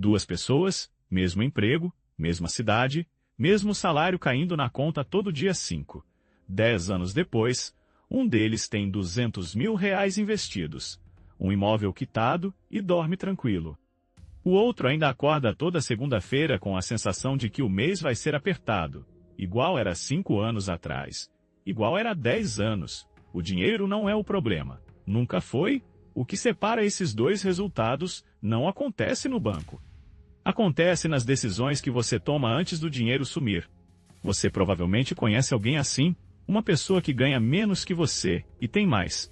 Duas pessoas, mesmo emprego, mesma cidade, mesmo salário caindo na conta todo dia 5. 10 anos depois, um deles tem R$ 200 mil investidos, um imóvel quitado e dorme tranquilo. O outro ainda acorda toda segunda-feira com a sensação de que o mês vai ser apertado, igual era 5 anos atrás, igual era 10 anos. O dinheiro não é o problema, nunca foi. O que separa esses dois resultados não acontece no banco. Acontece nas decisões que você toma antes do dinheiro sumir. Você provavelmente conhece alguém assim, uma pessoa que ganha menos que você e tem mais.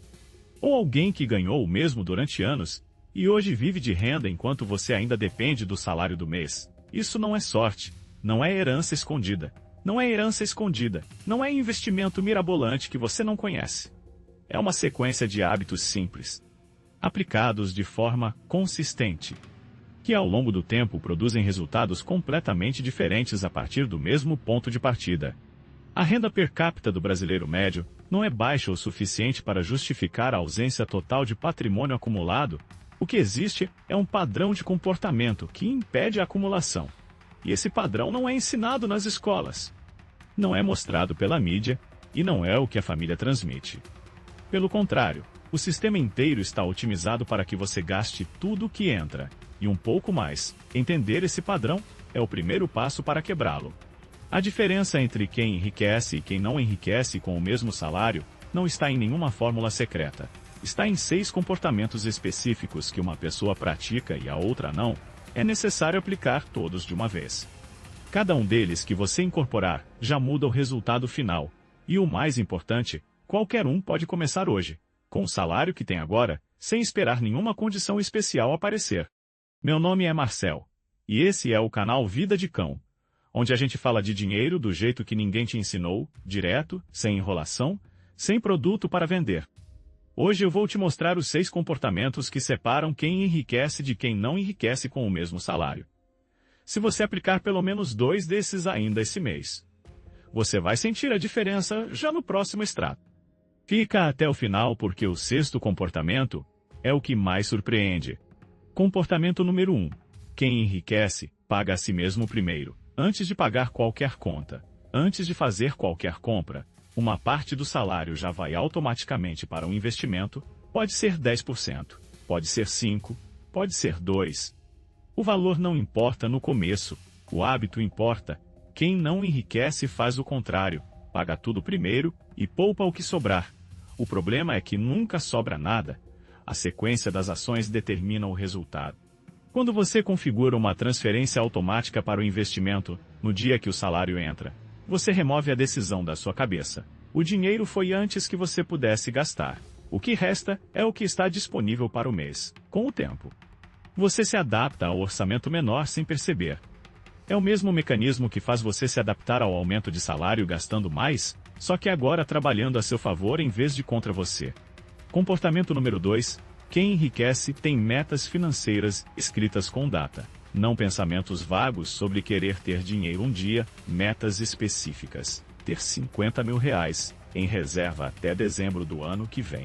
Ou alguém que ganhou o mesmo durante anos e hoje vive de renda enquanto você ainda depende do salário do mês. Isso não é sorte, não é herança escondida. Não é herança escondida, não é investimento mirabolante que você não conhece. É uma sequência de hábitos simples, aplicados de forma consistente, que ao longo do tempo produzem resultados completamente diferentes a partir do mesmo ponto de partida. A renda per capita do brasileiro médio não é baixa o suficiente para justificar a ausência total de patrimônio acumulado. O que existe é um padrão de comportamento que impede a acumulação. E esse padrão não é ensinado nas escolas. Não é mostrado pela mídia e não é o que a família transmite. Pelo contrário, o sistema inteiro está otimizado para que você gaste tudo o que entra, e um pouco mais. Entender esse padrão é o primeiro passo para quebrá-lo. A diferença entre quem enriquece e quem não enriquece com o mesmo salário não está em nenhuma fórmula secreta. Está em 6 comportamentos específicos que uma pessoa pratica e a outra não. É necessário aplicar todos de uma vez. Cada um deles que você incorporar já muda o resultado final. E o mais importante, qualquer um pode começar hoje, com o salário que tem agora, sem esperar nenhuma condição especial aparecer. Meu nome é Marcel, e esse é o canal Vida de Cão, onde a gente fala de dinheiro do jeito que ninguém te ensinou, direto, sem enrolação, sem produto para vender. Hoje eu vou te mostrar os 6 comportamentos que separam quem enriquece de quem não enriquece com o mesmo salário. Se você aplicar pelo menos 2 desses ainda esse mês, você vai sentir a diferença já no próximo extrato. Fica até o final porque o 6º comportamento é o que mais surpreende. Comportamento número 1. Quem enriquece, paga a si mesmo primeiro, antes de pagar qualquer conta. Antes de fazer qualquer compra, uma parte do salário já vai automaticamente para um investimento, pode ser 10%, pode ser 5%, pode ser 2%. O valor não importa no começo, o hábito importa. Quem não enriquece faz o contrário, paga tudo primeiro e poupa o que sobrar. O problema é que nunca sobra nada. A sequência das ações determina o resultado. Quando você configura uma transferência automática para o investimento, no dia que o salário entra, você remove a decisão da sua cabeça. O dinheiro foi antes que você pudesse gastar. O que resta é o que está disponível para o mês, com o tempo. Você se adapta ao orçamento menor sem perceber. É o mesmo mecanismo que faz você se adaptar ao aumento de salário gastando mais, só que agora trabalhando a seu favor em vez de contra você. Comportamento número 2. Quem enriquece tem metas financeiras escritas com data. Não pensamentos vagos sobre querer ter dinheiro um dia, metas específicas. Ter R$ 50 mil em reserva até dezembro do ano que vem.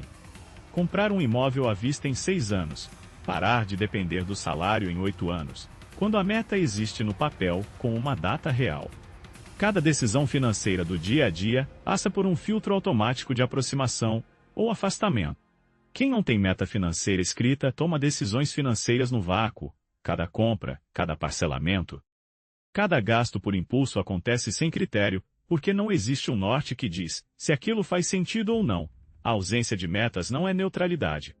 Comprar um imóvel à vista em 6 anos. Parar de depender do salário em 8 anos. Quando a meta existe no papel, com uma data real. Cada decisão financeira do dia a dia passa por um filtro automático de aproximação ou afastamento. Quem não tem meta financeira escrita toma decisões financeiras no vácuo. Cada compra, cada parcelamento, cada gasto por impulso acontece sem critério, porque não existe um norte que diz se aquilo faz sentido ou não. A ausência de metas não é neutralidade.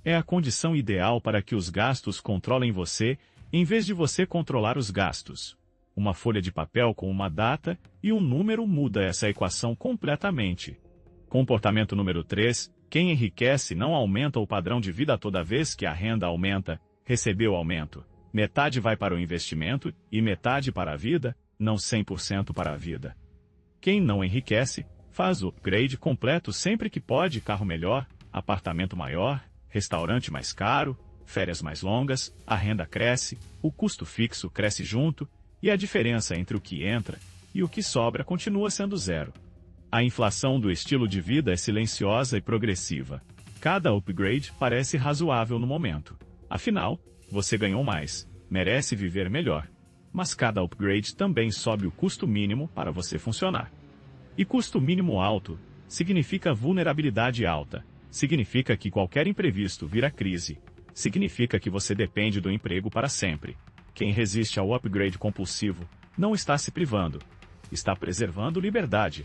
É a condição ideal para que os gastos controlem você, em vez de você controlar os gastos. Uma folha de papel com uma data e um número muda essa equação completamente. Comportamento número 3. Quem enriquece não aumenta o padrão de vida toda vez que a renda aumenta, recebeu aumento. Metade vai para o investimento e metade para a vida, não 100% para a vida. Quem não enriquece, faz o upgrade completo sempre que pode: carro melhor, apartamento maior, restaurante mais caro, férias mais longas, a renda cresce, o custo fixo cresce junto, e a diferença entre o que entra e o que sobra continua sendo zero. A inflação do estilo de vida é silenciosa e progressiva. Cada upgrade parece razoável no momento. Afinal, você ganhou mais, merece viver melhor. Mas cada upgrade também sobe o custo mínimo para você funcionar. E custo mínimo alto significa vulnerabilidade alta. Significa que qualquer imprevisto vira crise. Significa que você depende do emprego para sempre. Quem resiste ao upgrade compulsivo não está se privando. Está preservando liberdade.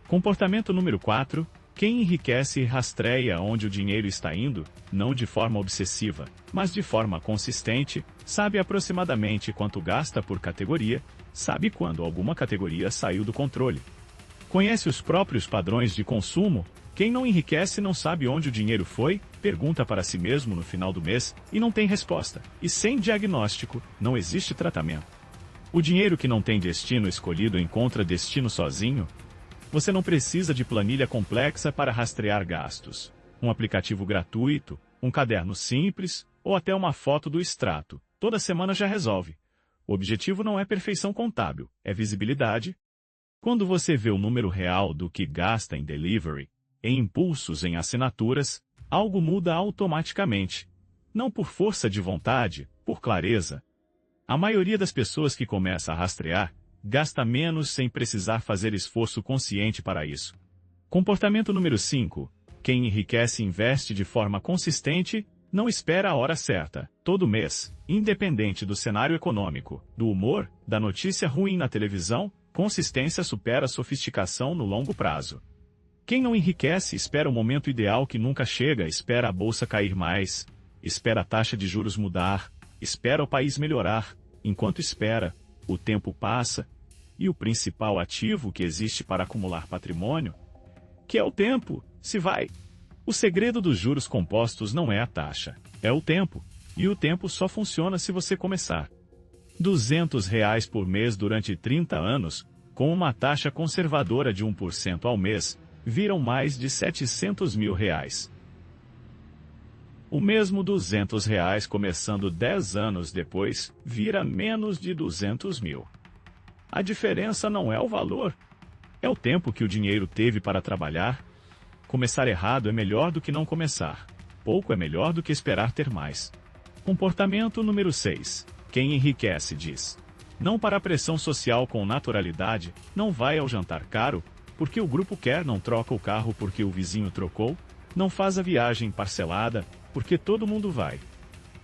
Comportamento número 4. Quem enriquece rastreia onde o dinheiro está indo, não de forma obsessiva, mas de forma consistente, sabe aproximadamente quanto gasta por categoria, sabe quando alguma categoria saiu do controle. Conhece os próprios padrões de consumo. Quem não enriquece não sabe onde o dinheiro foi, pergunta para si mesmo no final do mês e não tem resposta. E sem diagnóstico, não existe tratamento. O dinheiro que não tem destino escolhido encontra destino sozinho. Você não precisa de planilha complexa para rastrear gastos. Um aplicativo gratuito, um caderno simples ou até uma foto do extrato. Toda semana já resolve. O objetivo não é perfeição contábil, é visibilidade. Quando você vê o número real do que gasta em delivery, em impulsos, em assinaturas, algo muda automaticamente. Não por força de vontade, por clareza. A maioria das pessoas que começa a rastrear, gasta menos sem precisar fazer esforço consciente para isso. Comportamento número 5. Quem enriquece investe de forma consistente, não espera a hora certa, todo mês, independente do cenário econômico, do humor, da notícia ruim na televisão, consistência supera sofisticação no longo prazo. Quem não enriquece espera o momento ideal que nunca chega, espera a bolsa cair mais, espera a taxa de juros mudar, espera o país melhorar. Enquanto espera, o tempo passa, e o principal ativo que existe para acumular patrimônio, que é o tempo, se vai. O segredo dos juros compostos não é a taxa, é o tempo, e o tempo só funciona se você começar. R$200 por mês durante 30 anos, com uma taxa conservadora de 1% ao mês, viram mais de R$700 mil. O mesmo R$200 começando 10 anos depois, vira menos de 200 mil. A diferença não é o valor, é o tempo que o dinheiro teve para trabalhar. Começar errado é melhor do que não começar. Pouco é melhor do que esperar ter mais. Comportamento número 6. Quem enriquece diz: não para a pressão social com naturalidade, não vai ao jantar caro, porque o grupo quer, não troca o carro porque o vizinho trocou, não faz a viagem parcelada, porque todo mundo vai.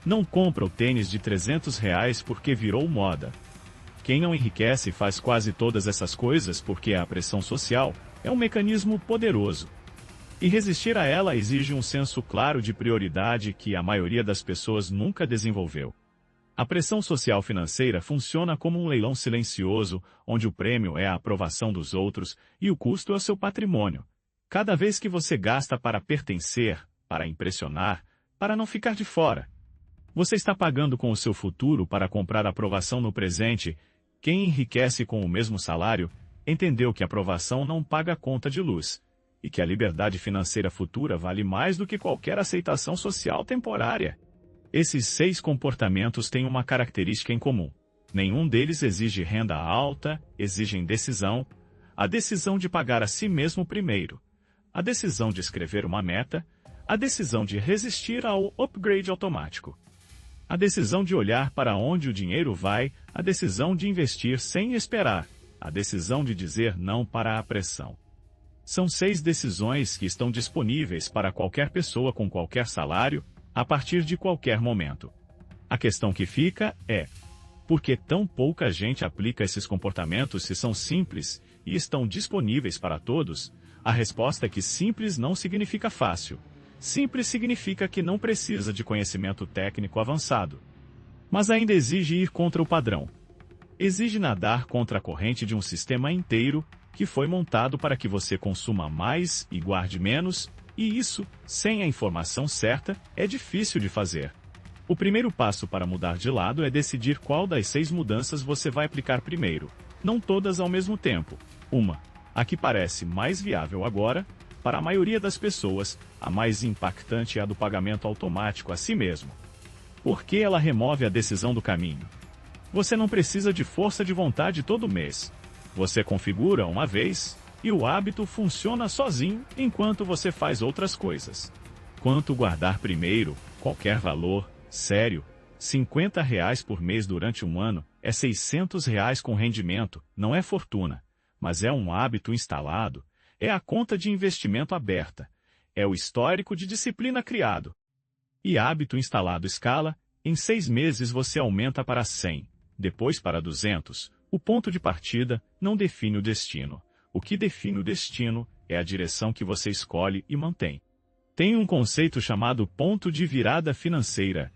Não compra o tênis de R$300 porque virou moda. Quem não enriquece faz quase todas essas coisas porque a pressão social é um mecanismo poderoso. E resistir a ela exige um senso claro de prioridade que a maioria das pessoas nunca desenvolveu. A pressão social financeira funciona como um leilão silencioso, onde o prêmio é a aprovação dos outros e o custo é o seu patrimônio. Cada vez que você gasta para pertencer, para impressionar, para não ficar de fora, você está pagando com o seu futuro para comprar aprovação no presente. Quem enriquece com o mesmo salário, entendeu que a aprovação não paga a conta de luz, e que a liberdade financeira futura vale mais do que qualquer aceitação social temporária. Esses 6 comportamentos têm uma característica em comum. Nenhum deles exige renda alta, exigem decisão, a decisão de pagar a si mesmo primeiro, a decisão de escrever uma meta, a decisão de resistir ao upgrade automático, a decisão de olhar para onde o dinheiro vai, a decisão de investir sem esperar, a decisão de dizer não para a pressão. São 6 decisões que estão disponíveis para qualquer pessoa com qualquer salário, a partir de qualquer momento. A questão que fica é: por que tão pouca gente aplica esses comportamentos se são simples e estão disponíveis para todos? A resposta é que simples não significa fácil. Simples significa que não precisa de conhecimento técnico avançado. Mas ainda exige ir contra o padrão. Exige nadar contra a corrente de um sistema inteiro que foi montado para que você consuma mais e guarde menos, e isso, sem a informação certa, é difícil de fazer. O primeiro passo para mudar de lado é decidir qual das 6 mudanças você vai aplicar primeiro. Não todas ao mesmo tempo. Uma, a que parece mais viável agora, para a maioria das pessoas, a mais impactante é a do pagamento automático a si mesmo. Porque ela remove a decisão do caminho. Você não precisa de força de vontade todo mês. Você configura uma vez, e o hábito funciona sozinho enquanto você faz outras coisas. Quanto guardar primeiro, qualquer valor, sério, R$ 50 por mês durante um ano é R$ 600 com rendimento, não é fortuna, mas é um hábito instalado, é a conta de investimento aberta, é o histórico de disciplina criado. E hábito instalado escala, em 6 meses você aumenta para 100, depois para 200. O ponto de partida não define o destino. O que define o destino é a direção que você escolhe e mantém. Tem um conceito chamado ponto de virada financeira.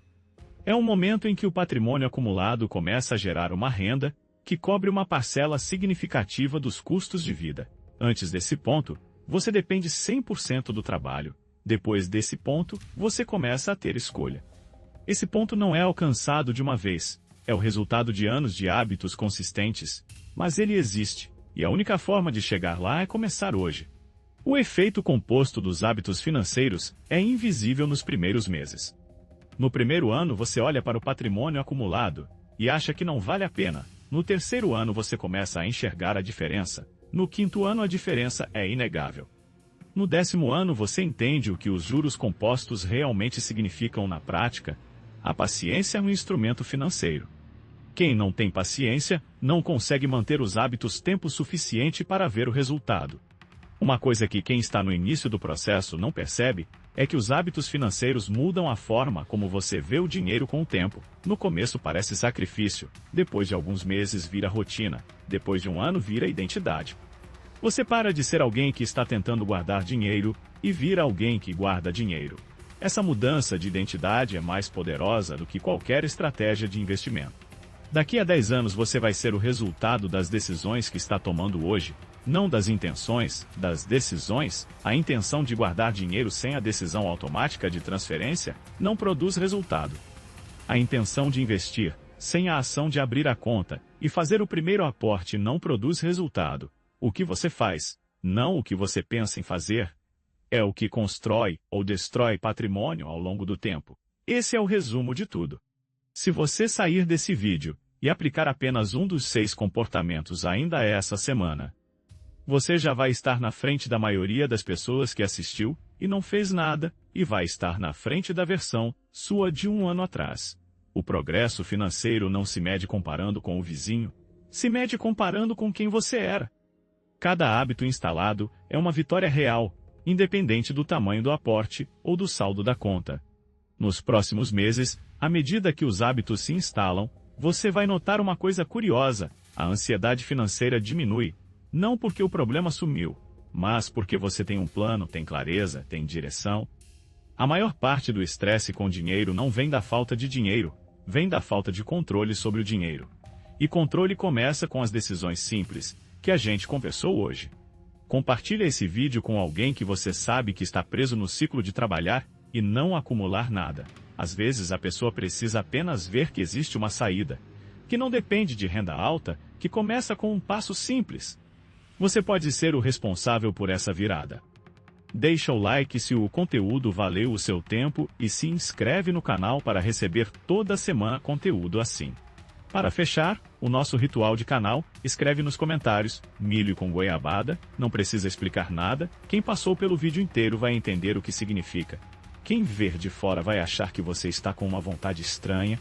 É um momento em que o patrimônio acumulado começa a gerar uma renda que cobre uma parcela significativa dos custos de vida. Antes desse ponto, você depende 100% do trabalho. Depois desse ponto, você começa a ter escolha. Esse ponto não é alcançado de uma vez. É o resultado de anos de hábitos consistentes, mas ele existe, e a única forma de chegar lá é começar hoje. O efeito composto dos hábitos financeiros é invisível nos primeiros meses. No primeiro ano você olha para o patrimônio acumulado e acha que não vale a pena. No terceiro ano você começa a enxergar a diferença. No quinto ano a diferença é inegável. No 10º ano você entende o que os juros compostos realmente significam na prática. A paciência é um instrumento financeiro. Quem não tem paciência não consegue manter os hábitos tempo suficiente para ver o resultado. Uma coisa que quem está no início do processo não percebe é que os hábitos financeiros mudam a forma como você vê o dinheiro com o tempo. No começo parece sacrifício, depois de alguns meses vira rotina, depois de um ano vira identidade. Você para de ser alguém que está tentando guardar dinheiro e vira alguém que guarda dinheiro. Essa mudança de identidade é mais poderosa do que qualquer estratégia de investimento. Daqui a 10 anos você vai ser o resultado das decisões que está tomando hoje, não das intenções, das decisões. A intenção de guardar dinheiro sem a decisão automática de transferência não produz resultado. A intenção de investir, sem a ação de abrir a conta e fazer o primeiro aporte não produz resultado. O que você faz, não o que você pensa em fazer, é o que constrói ou destrói patrimônio ao longo do tempo. Esse é o resumo de tudo. Se você sair desse vídeo e aplicar apenas um dos 6 comportamentos ainda essa semana, você já vai estar na frente da maioria das pessoas que assistiu e não fez nada, e vai estar na frente da versão sua de um ano atrás. O progresso financeiro não se mede comparando com o vizinho, se mede comparando com quem você era. Cada hábito instalado é uma vitória real, independente do tamanho do aporte ou do saldo da conta. Nos próximos meses, à medida que os hábitos se instalam, você vai notar uma coisa curiosa: a ansiedade financeira diminui. Não porque o problema sumiu, mas porque você tem um plano, tem clareza, tem direção. A maior parte do estresse com dinheiro não vem da falta de dinheiro, vem da falta de controle sobre o dinheiro. E controle começa com as decisões simples, que a gente conversou hoje. Compartilhe esse vídeo com alguém que você sabe que está preso no ciclo de trabalhar e não acumular nada. Às vezes a pessoa precisa apenas ver que existe uma saída, que não depende de renda alta, que começa com um passo simples. Você pode ser o responsável por essa virada. Deixa o like se o conteúdo valeu o seu tempo e se inscreve no canal para receber toda semana conteúdo assim. Para fechar, o nosso ritual de canal, escreve nos comentários: milho com goiabada, não precisa explicar nada, quem passou pelo vídeo inteiro vai entender o que significa. Quem ver de fora vai achar que você está com uma vontade estranha,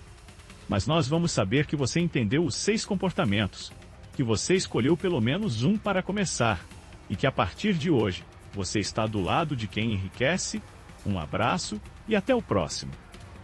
mas nós vamos saber que você entendeu os 6 comportamentos, que você escolheu pelo menos um para começar, e que a partir de hoje, você está do lado de quem enriquece. Um abraço e até o próximo.